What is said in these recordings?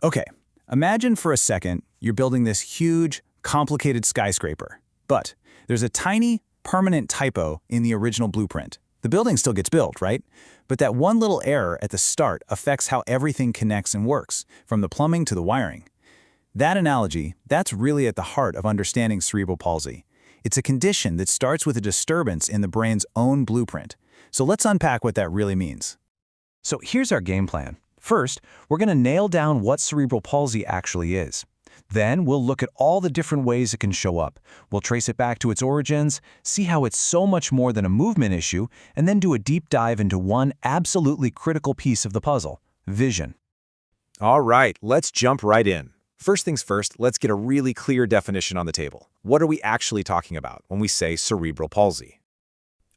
Okay, imagine for a second you're building this huge, complicated skyscraper. But there's a tiny, permanent typo in the original blueprint. The building still gets built, right? But that one little error at the start affects how everything connects and works, from the plumbing to the wiring. That analogy, that's really at the heart of understanding cerebral palsy. It's a condition that starts with a disturbance in the brain's own blueprint. So let's unpack what that really means. So here's our game plan. First, we're going to nail down what cerebral palsy actually is. Then we'll look at all the different ways it can show up. We'll trace it back to its origins, see how it's so much more than a movement issue, and then do a deep dive into one absolutely critical piece of the puzzle: vision. All right, let's jump right in. First things first, let's get a really clear definition on the table. What are we actually talking about when we say cerebral palsy?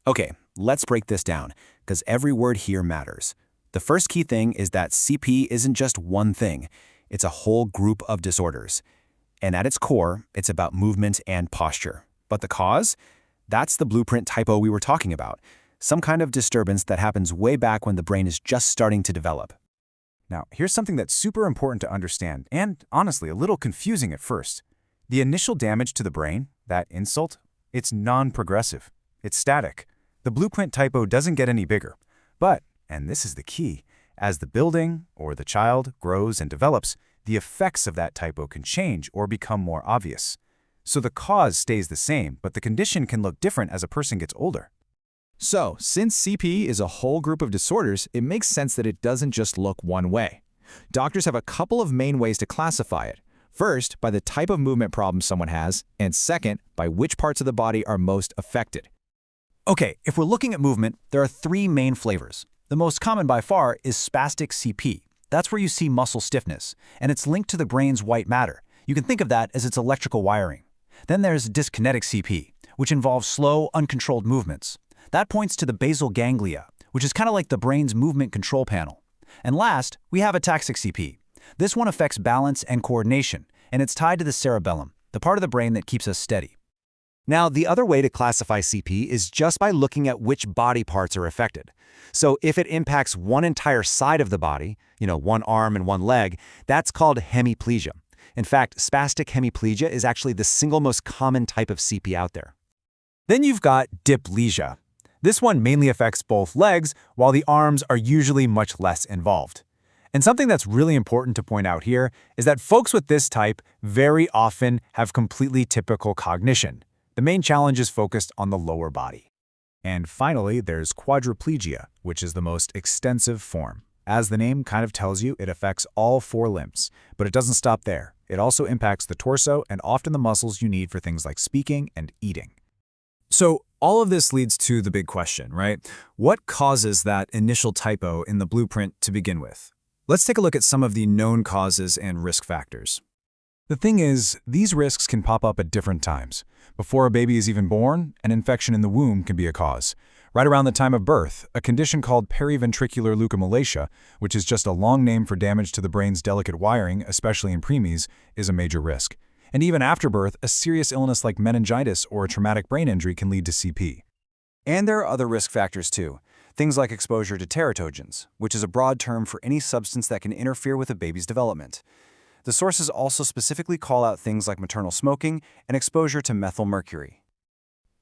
Okay, let's break this down, because every word here matters. The first key thing is that CP isn't just one thing. It's a whole group of disorders. And at its core, it's about movement and posture. But the cause? That's the blueprint typo we were talking about. Some kind of disturbance that happens way back when the brain is just starting to develop. Now, here's something that's super important to understand, and honestly, a little confusing at first. The initial damage to the brain, that insult, it's non-progressive. It's static. The blueprint typo doesn't get any bigger. But, and this is the key, as the building or the child grows and develops, the effects of that typo can change or become more obvious. So the cause stays the same, but the condition can look different as a person gets older. So, since CP is a whole group of disorders, it makes sense that it doesn't just look one way. Doctors have a couple of main ways to classify it. First, by the type of movement problem someone has, and second, by which parts of the body are most affected. Okay, if we're looking at movement, there are three main flavors. The most common by far is spastic CP. That's where you see muscle stiffness, and it's linked to the brain's white matter. You can think of that as its electrical wiring. Then there's dyskinetic CP, which involves slow, uncontrolled movements. That points to the basal ganglia, which is kind of like the brain's movement control panel. And last, we have ataxic CP. This one affects balance and coordination, and it's tied to the cerebellum, the part of the brain that keeps us steady. Now, the other way to classify CP is just by looking at which body parts are affected. So if it impacts one entire side of the body, one arm and one leg, that's called hemiplegia. In fact, spastic hemiplegia is actually the single most common type of CP out there. Then you've got diplegia. This one mainly affects both legs, while the arms are usually much less involved. And something that's really important to point out here is that folks with this type very often have completely typical cognition. The main challenge is focused on the lower body. And finally, there's quadriplegia, which is the most extensive form. As the name kind of tells you, it affects all four limbs. But it doesn't stop there. It also impacts the torso and often the muscles you need for things like speaking and eating. So all of this leads to the big question, right? What causes that initial typo in the blueprint to begin with? Let's take a look at some of the known causes and risk factors. The thing is, these risks can pop up at different times. Before a baby is even born, an infection in the womb can be a cause. Right around the time of birth, a condition called periventricular leukomalacia, which is just a long name for damage to the brain's delicate wiring, especially in preemies, is a major risk. And even after birth, a serious illness like meningitis or a traumatic brain injury can lead to CP. And there are other risk factors too. Things like exposure to teratogens, which is a broad term for any substance that can interfere with a baby's development. The sources also specifically call out things like maternal smoking and exposure to methylmercury.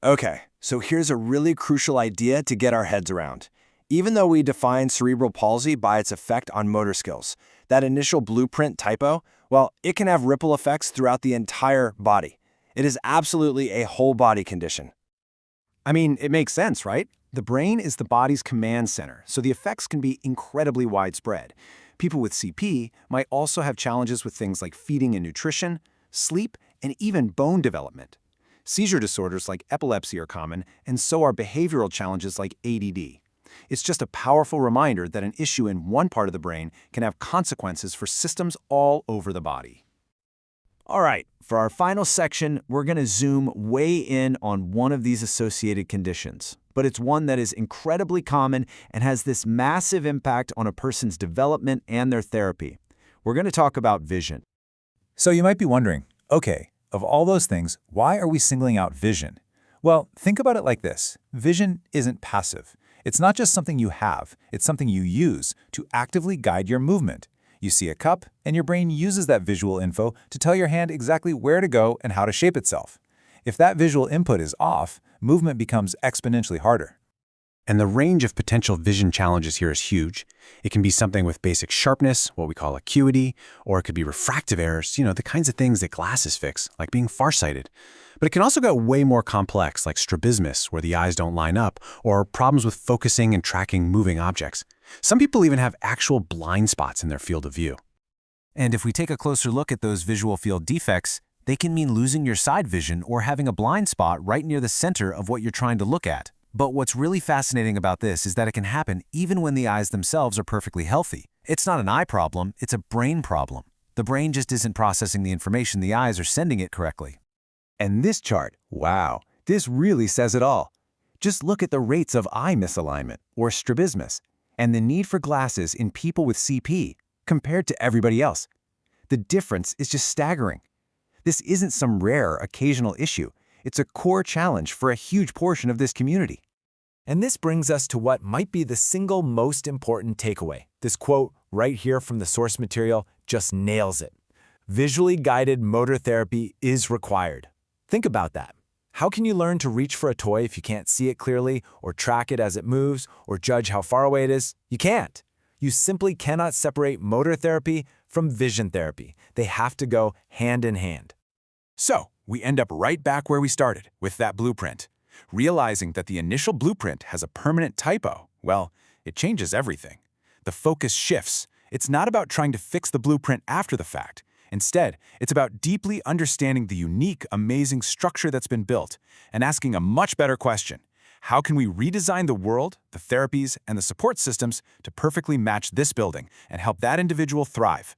Okay, so here's a really crucial idea to get our heads around. Even though we define cerebral palsy by its effect on motor skills, that initial blueprint typo, well, it can have ripple effects throughout the entire body. It is absolutely a whole body condition. I mean, it makes sense, right? The brain is the body's command center, so the effects can be incredibly widespread. People with CP might also have challenges with things like feeding and nutrition, sleep, and even bone development. Seizure disorders like epilepsy are common, and so are behavioral challenges like ADD. It's just a powerful reminder that an issue in one part of the brain can have consequences for systems all over the body. All right, for our final section, we're going to zoom way in on one of these associated conditions. But it's one that is incredibly common and has this massive impact on a person's development and their therapy. We're going to talk about vision. So you might be wondering, okay, of all those things, why are we singling out vision? Well, think about it like this. Vision isn't passive. It's not just something you have, it's something you use to actively guide your movement. You see a cup, and your brain uses that visual info to tell your hand exactly where to go and how to shape itself. If that visual input is off, movement becomes exponentially harder. And the range of potential vision challenges here is huge. It can be something with basic sharpness, what we call acuity, or it could be refractive errors, the kinds of things that glasses fix, like being farsighted. But it can also get way more complex, like strabismus, where the eyes don't line up, or problems with focusing and tracking moving objects. Some people even have actual blind spots in their field of view. And if we take a closer look at those visual field defects, they can mean losing your side vision or having a blind spot right near the center of what you're trying to look at. But what's really fascinating about this is that it can happen even when the eyes themselves are perfectly healthy. It's not an eye problem, it's a brain problem. The brain just isn't processing the information the eyes are sending it correctly. And this chart, wow, this really says it all. Just look at the rates of eye misalignment, or strabismus, and the need for glasses in people with CP compared to everybody else. The difference is just staggering. This isn't some rare, occasional issue. It's a core challenge for a huge portion of this community. And this brings us to what might be the single most important takeaway. This quote right here from the source material just nails it. Visually guided motor therapy is required. Think about that. How can you learn to reach for a toy if you can't see it clearly, or track it as it moves, or judge how far away it is? You can't. You simply cannot separate motor therapy from vision therapy. They have to go hand in hand. So, we end up right back where we started, with that blueprint. Realizing that the initial blueprint has a permanent typo, well, it changes everything. The focus shifts. It's not about trying to fix the blueprint after the fact. Instead, it's about deeply understanding the unique, amazing structure that's been built and asking a much better question. How can we redesign the world, the therapies, and the support systems to perfectly match this building and help that individual thrive?